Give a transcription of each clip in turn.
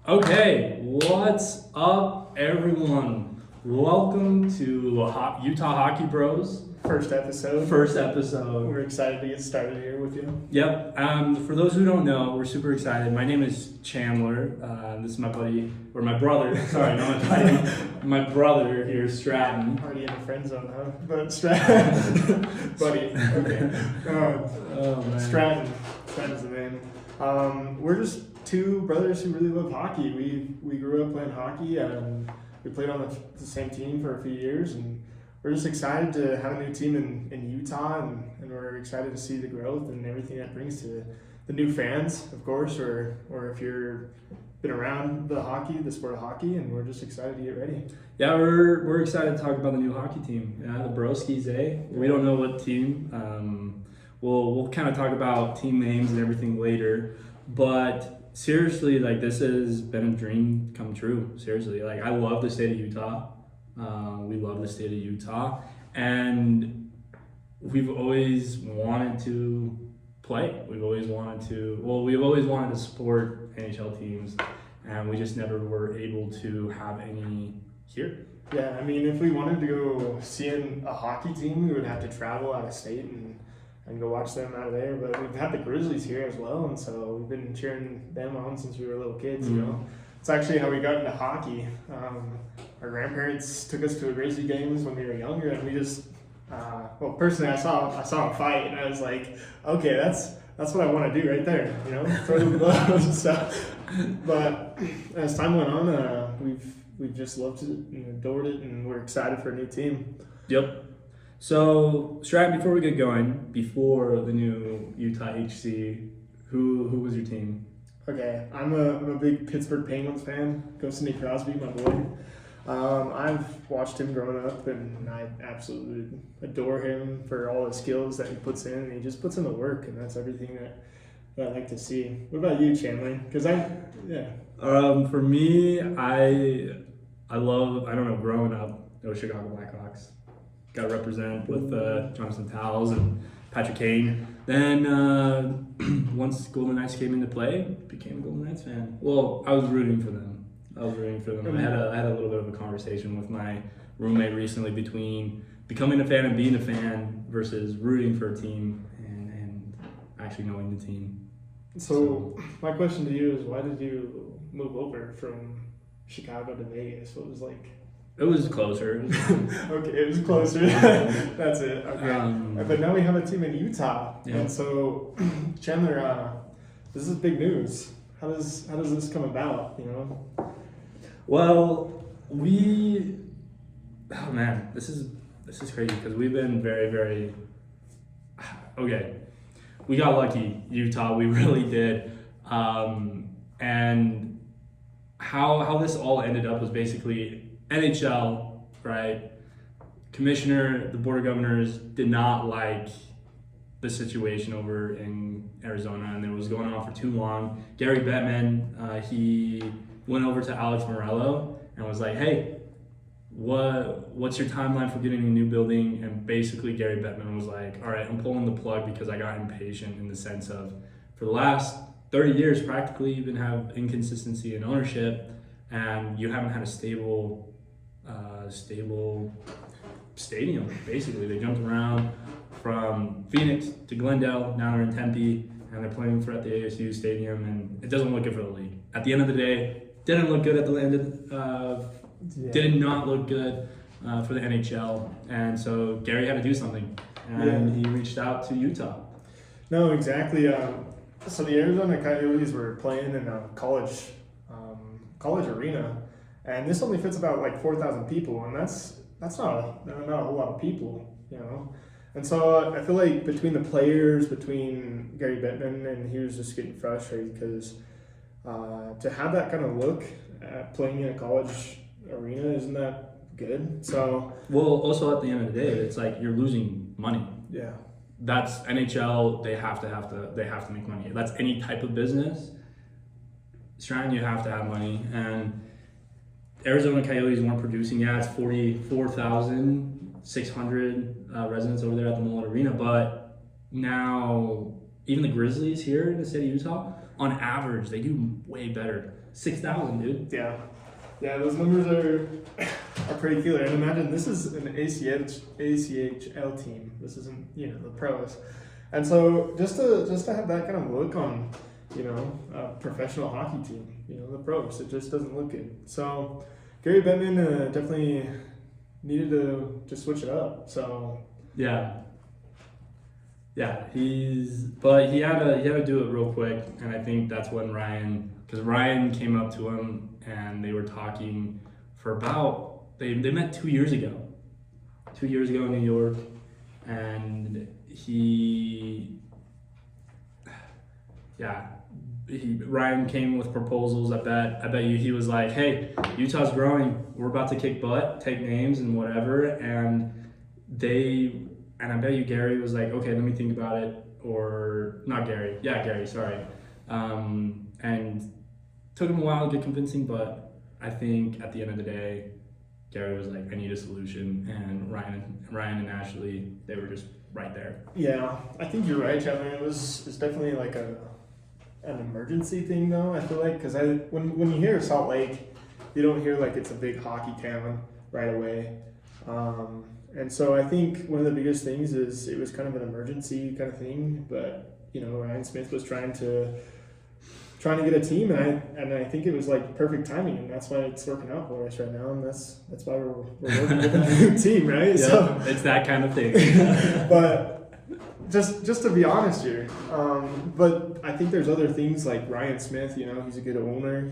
Okay, what's up, everyone? Welcome to Utah Hockey Bros. First episode. First episode. We're excited to get started here with you. Yep. For those who don't know, we're super excited. My name is Chandler. This is my buddy, or my brother. Sorry, not my buddy. My brother here, Stratton. Already in the friend zone, huh? But Stratton. Buddy. Okay. Oh man. Stratton's the name. We're just two brothers who really love hockey. We grew up playing hockey and we played on the same team for a few years, and we're just excited to have a new team in Utah, and we're excited to see the growth and everything that brings to the new fans, of course, or if you're been around the sport of hockey, and we're just excited to get ready. Yeah, we're excited to talk about the new hockey team. Yeah, the Broskies, eh? We don't know what team. We'll kind of talk about team names and everything later, but seriously, like, this has been a dream come true. Seriously, like, I love the state of Utah. We love the state of Utah, and we've always wanted to play. We've always wanted to support NHL teams, and we just never were able to have any here. Yeah, I mean, if we wanted to go see a hockey team, we would have to travel out of state and go watch them out of there. But we've had the Grizzlies here as well, and so we've been cheering them on since we were little kids, you know. It's actually how we got into hockey. Our grandparents took us to a Grizzly games when we were younger, and we just, personally, I saw them fight, and I was like, okay, that's what I want to do right there, you know, throw the gloves and stuff. But as time went on, we've just loved it and adored it, and we're excited for a new team. Yep. So, Stratton, before we get going, before the new Utah HC, who was your team? Okay, I'm a big Pittsburgh Penguins fan. Go Sidney Crosby, my boy. I've watched him growing up, and I absolutely adore him for all the skills that he puts in. And he just puts in the work, and that's everything that I like to see. What about you, Chandler? For me, I love, I don't know, growing up, those Chicago Blackhawks. Got to represent with Jonathan Towles and Patrick Kane. Then once Golden Knights came into play, became a Golden Knights fan. Well, I was rooting for them. I had a little bit of a conversation with my roommate recently between becoming a fan and being a fan versus rooting for a team and actually knowing the team. So my question to you is, why did you move over from Chicago to Vegas? What was like? It was closer. Okay, it was closer. That's it. Okay. But now we have a team in Utah. Yeah. And so, Chandler, this is big news. How does this come about, you know? Well, this is crazy because we've been very, very, okay. We got lucky, Utah, we really did. And how this all ended up was basically NHL, right? Commissioner, the Board of Governors did not like the situation over in Arizona, and it was going on for too long. Gary Bettman, he went over to Alex Morello and was like, hey, what's your timeline for getting a new building? And basically Gary Bettman was like, all right, I'm pulling the plug because I got impatient, in the sense of, for the last 30 years, practically, you've been have inconsistency in ownership, and you haven't had a stable stadium. Basically, they jumped around from Phoenix to Glendale. Now they're in Tempe, and they're playing at the ASU Stadium, and it doesn't look good for the league. At the end of the day, didn't look good at the end of, did not look good for the NHL, and so Gary had to do something, and he reached out to Utah. No, exactly. So the Arizona Coyotes were playing in a college arena, and this only fits about like 4,000 people, and that's not a whole lot of people, you know. And so I feel like between the players, between Gary Bettman, and he was just getting frustrated because to have that kind of look at playing in a college arena, isn't that good? So, well, also at the end of the day, it's like you're losing money. Yeah. That's NHL. They have to make money. That's any type of business. Stratton, you have to have money, and Arizona Coyotes weren't producing yet. It's 44,600 residents over there at the Mullet Arena, but now even the Grizzlies here in the state of Utah on average, they do way better. 6,000, dude. Yeah. Yeah, those numbers are pretty killer. And imagine this is an ACHL team. This isn't, the pros. And so just to have that kind of look on, a professional hockey team, the pros, it just doesn't look good. So Gary Bettman definitely needed to switch it up. So yeah, he had to do it real quick, and I think that's when because Ryan came up to him and they were talking for about they met 2 years ago. 2 years ago in New York, and Ryan came with proposals. I bet you he was like, hey, Utah's growing. We're about to kick butt, take names and whatever. And I bet you Gary was like, okay, let me think about it. Or not Gary. Yeah, Gary, sorry. And took him a while to get convincing, but I think at the end of the day, Gary was like, I need a solution. And Ryan and Ashley, they were just right there. Yeah, I think you're right, Chandler. It's definitely like an emergency thing, though. I feel like because when you hear Salt Lake, you don't hear like it's a big hockey town right away. And so I think one of the biggest things is it was kind of an emergency kind of thing. But Ryan Smith was trying to get a team, and I think it was like perfect timing, and that's why it's working out for us right now, and that's why we're working with a new team, right? Yeah, so it's that kind of thing. But just to be honest here, but I think there's other things like Ryan Smith. He's a good owner.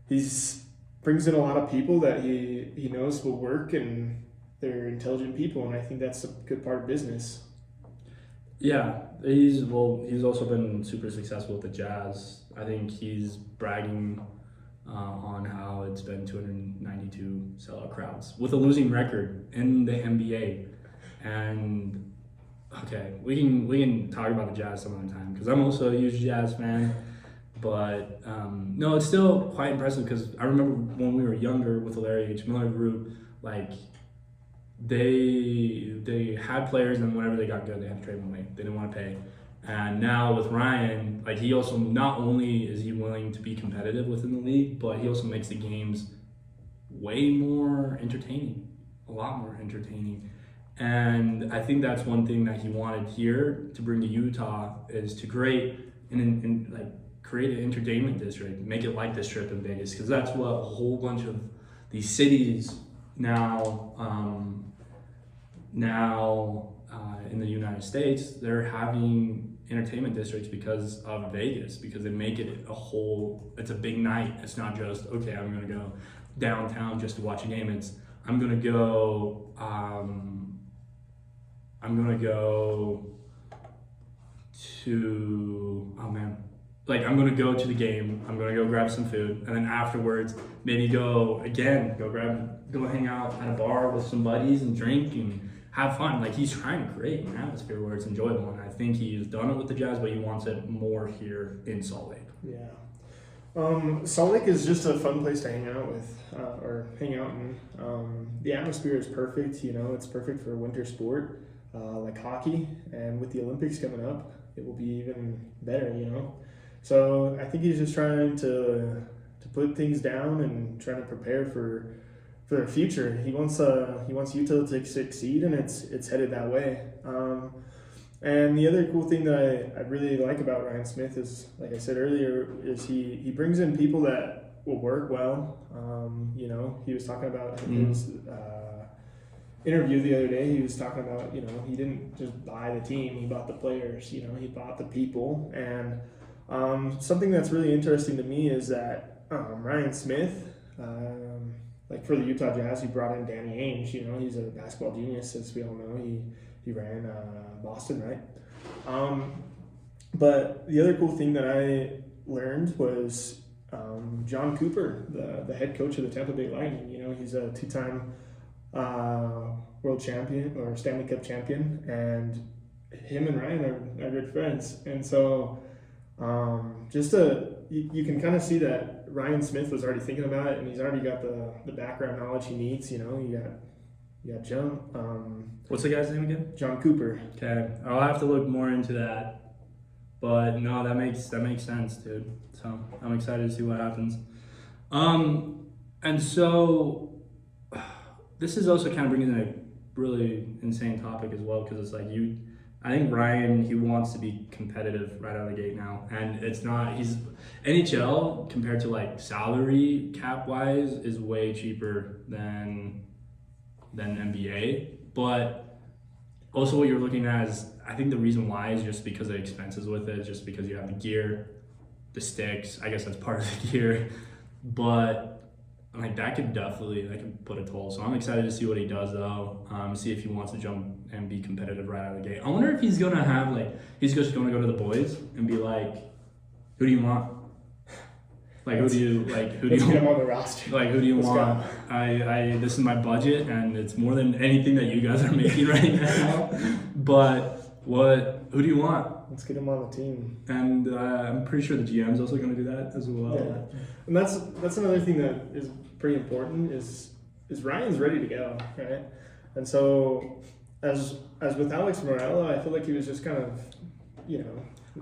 He's brings in a lot of people that he knows will work, and they're intelligent people, and I think that's a good part of business. Yeah, he's also been super successful with the Jazz. I think he's bragging on how it's been 292 sellout crowds with a losing record in the NBA. And okay, we can talk about the Jazz some other time because I'm also a huge Jazz fan. But no, it's still quite impressive because I remember when we were younger with the Larry H. Miller group, like. They had players, and whenever they got good, they had to trade them away. They didn't want to pay. And now with Ryan, like he also not only is he willing to be competitive within the league, but he also makes the games way more entertaining, a lot more entertaining. And I think that's one thing that he wanted here to bring to Utah is to create create an entertainment district, make it like the Strip in Vegas, because that's what a whole bunch of these cities now in the United States, they're having entertainment districts because of Vegas, because they make it it's a big night. It's not just, okay, I'm going to go downtown just to watch a game. I'm going to go to the game, I'm going to go grab some food, and then afterwards, maybe go hang out at a bar with some buddies and drink and have fun. Like, he's trying to create an atmosphere where it's enjoyable, and I think he's done it with the Jazz, but he wants it more here in Salt Lake. Yeah. Salt Lake is just a fun place to hang out in. The atmosphere is perfect, it's perfect for winter sport, like hockey, and with the Olympics coming up, it will be even better, So I think he's just trying to put things down and trying to prepare for the future. He wants Utah to succeed, and it's headed that way. And the other cool thing that I really like about Ryan Smith is, like I said earlier, is he brings in people that will work well. He was talking about his interview the other day. He was talking about he didn't just buy the team, he bought the players. He bought the people. And something that's really interesting to me is that Ryan Smith, like for the Utah Jazz, he brought in Danny Ainge. He's a basketball genius, as we all know. He ran Boston, right? But the other cool thing that I learned was John Cooper, the head coach of the Tampa Bay Lightning. He's a two-time world champion or Stanley Cup champion, and him and Ryan are good friends. And so you can kind of see that Ryan Smith was already thinking about it, and he's already got the background knowledge he needs. You got John. What's the guy's name again? John Cooper. Okay, I'll have to look more into that. But no, that makes sense, dude. So I'm excited to see what happens. And so this is also kind of bringing in a really insane topic as well, because it's like I think Ryan, he wants to be competitive right out of the gate now, and he's NHL compared to like salary cap wise is way cheaper than NBA, but also what you're looking at is, I think the reason why is just because of the expenses with it, just because you have the gear, the sticks, I guess that's part of the gear, but like that could put a toll. So I'm excited to see what he does though. See if he wants to jump and be competitive right out of the gate. I wonder if he's gonna have he's just gonna go to the boys and be like, who do you want? Like who do you Let's get him on the roster. Like who do you Let's want? go. I this is my budget and it's more than anything that you guys are making right now. But who do you want? Let's get him on the team. And I'm pretty sure the GM's also gonna do that as well. Yeah. And that's another thing that is pretty important is Ryan's ready to go, right? And so as with Alex Morello, I feel like he was just kind of,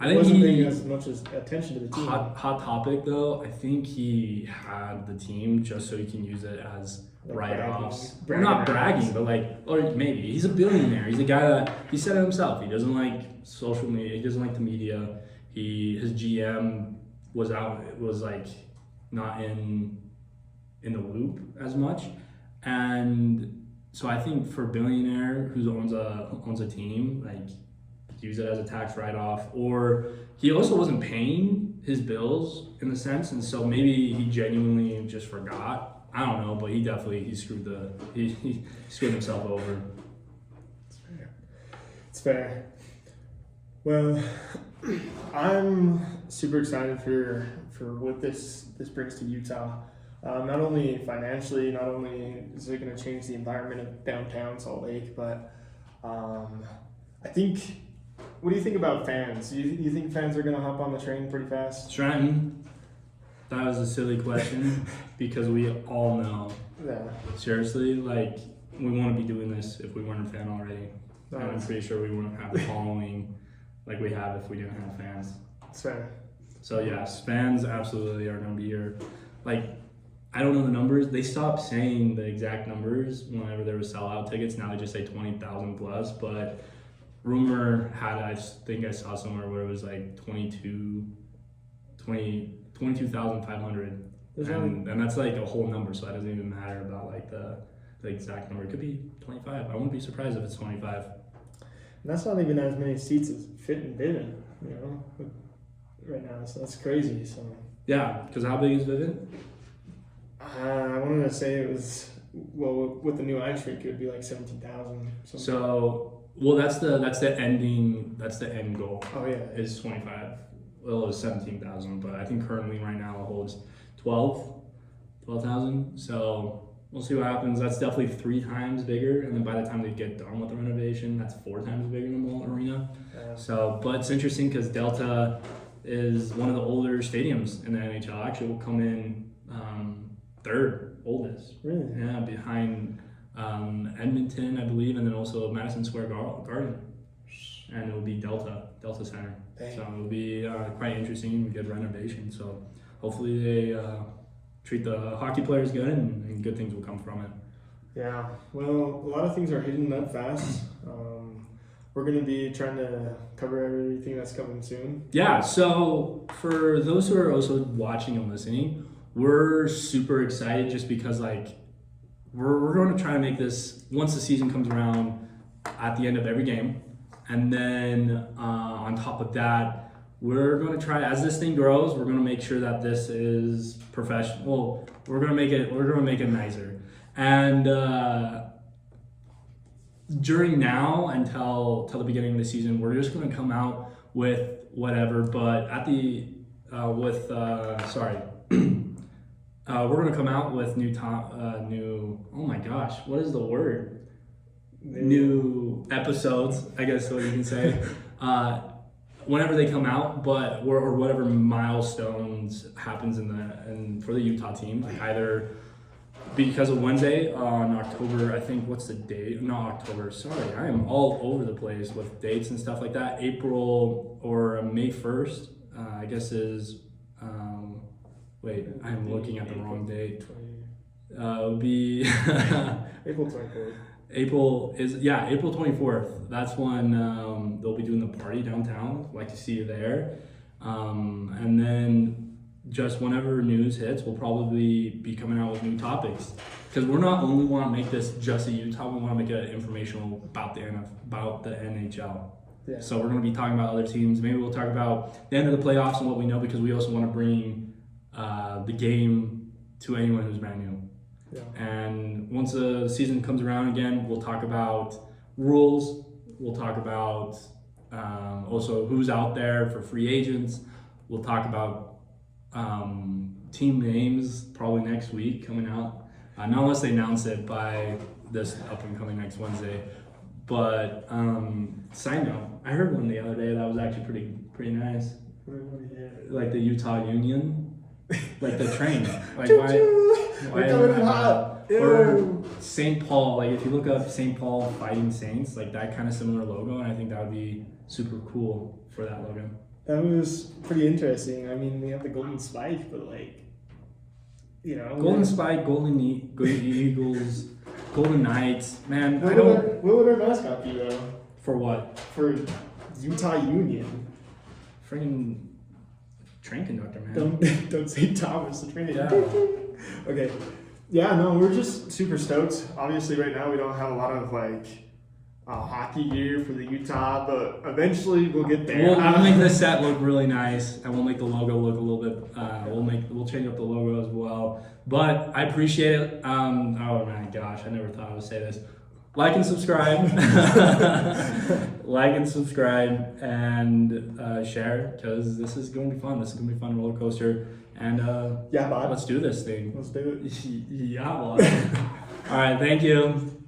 I think wasn't he paying as much attention to the team. hot topic though. I think he had the team just so he can use it as write-offs. Not bragging, but or maybe he's a billionaire. He's a guy that he said it himself. He doesn't like social media. He doesn't like the media. His GM was not in the loop as much, and so I think for a billionaire who owns a team, use it as a tax write-off, or he also wasn't paying his bills in the sense, and so maybe he genuinely just forgot. I don't know, but he screwed he screwed himself over. It's fair. Well, I'm super excited for what this brings to Utah. Not only financially, not only is it going to change the environment of downtown Salt Lake, but I think. What do you think about fans? You think fans are going to hop on the train pretty fast? Trenton, that was a silly question because we all know. Yeah. Seriously, we wouldn't be doing this if we weren't a fan already. And I'm pretty sure we wouldn't have the following like we have if we didn't have fans. That's fair. So yes, fans absolutely are going to be here. I don't know the numbers. They stopped saying the exact numbers whenever there was sellout tickets. Now they just say 20,000 plus, but rumor had, I think I saw somewhere where it was 22,500. And that's a whole number, so that doesn't even matter about the exact number. It could be 25. I wouldn't be surprised if it's 25. And that's not even as many seats as fit and Vivint, right now. So that's crazy. So yeah, because how big is Vivint? I wanted to say it was, with the new ice rink, it would be 17,000. So. Well, that's the end goal. Oh yeah, is 25. Well, it's 17,000, but I think currently right now it holds 12,000. So we'll see what happens. That's definitely 3 times bigger, and then by the time they get done with the renovation, that's 4 times bigger than Mullet Arena. Yeah. So, but it's interesting because Delta is one of the older stadiums in the NHL. Actually, will come in 3rd oldest. Really? Yeah, behind. Edmonton, I believe, and then also Madison Square Garden, and it will be Delta Center. Dang. So it will be quite interesting. Good renovation. So hopefully they treat the hockey players good, and good things will come from it. Yeah. Well, a lot of things are heating up fast. We're going to be trying to cover everything that's coming soon. Yeah. So for those who are also watching and listening, we're super excited just because We're going to try to make this, once the season comes around, at the end of every game. And then on top of that, we're going to try, as this thing grows, we're going to make sure that this is professional. We're going to make it nicer. And during now until the beginning of the season, we're just going to come out with whatever. But at the, we're going to come out with oh my gosh, what is the word? New episodes, I guess what you can say, whenever they come out, or whatever milestones happens for the Utah team, either because of Wednesday on October, I think, what's the date? Not October, sorry. I am all over the place with dates and stuff like that. April or May 1st, I guess is, wait, I'm looking at the wrong date. It would be April 24th. April 24th. That's when they'll be doing the party downtown. Like to see you there. And then just whenever news hits, we'll probably be coming out with new topics. Because we're not only want to make this just a Utah, we want to make it informational about the NHL. Yeah. So we're going to be talking about other teams. Maybe we'll talk about the end of the playoffs and what we know, because we also want to bring the game to anyone who's brand new. Yeah. And once the season comes around again, we'll talk about rules. We'll talk about also who's out there for free agents. We'll talk about team names probably next week coming out. Not unless they announce it by this up and coming next Wednesday. But side note, I heard one the other day that was actually pretty nice. Like the Utah Union, like the train. Like why coming in hot. Or St. Paul, like if you look up St. Paul Fighting Saints, like that kind of similar logo, and I think that would be super cool for that logo. That was pretty interesting. I mean, we have the Golden Spike, but like, you know, Golden Spike, Golden Eagles, Golden Knights, man. What would our mascot be though? For what? For Utah Union. Freaking train conductor, man. Don't say Thomas the train. Yeah. Okay. Yeah, no, we're just super stoked. Obviously, right now we don't have a lot of like hockey gear for the Utah, but eventually we'll get there. We'll make the set look really nice, and we'll make the logo look a little bit. We'll change up the logo as well. But I appreciate it. Oh my gosh, I never thought I would say this. Like and subscribe. Like and subscribe and share, because this is going to be fun. This is going to be a fun roller coaster. And yeah, bud. let's do this thing. Let's do it. Yeah, bud. All right, thank you.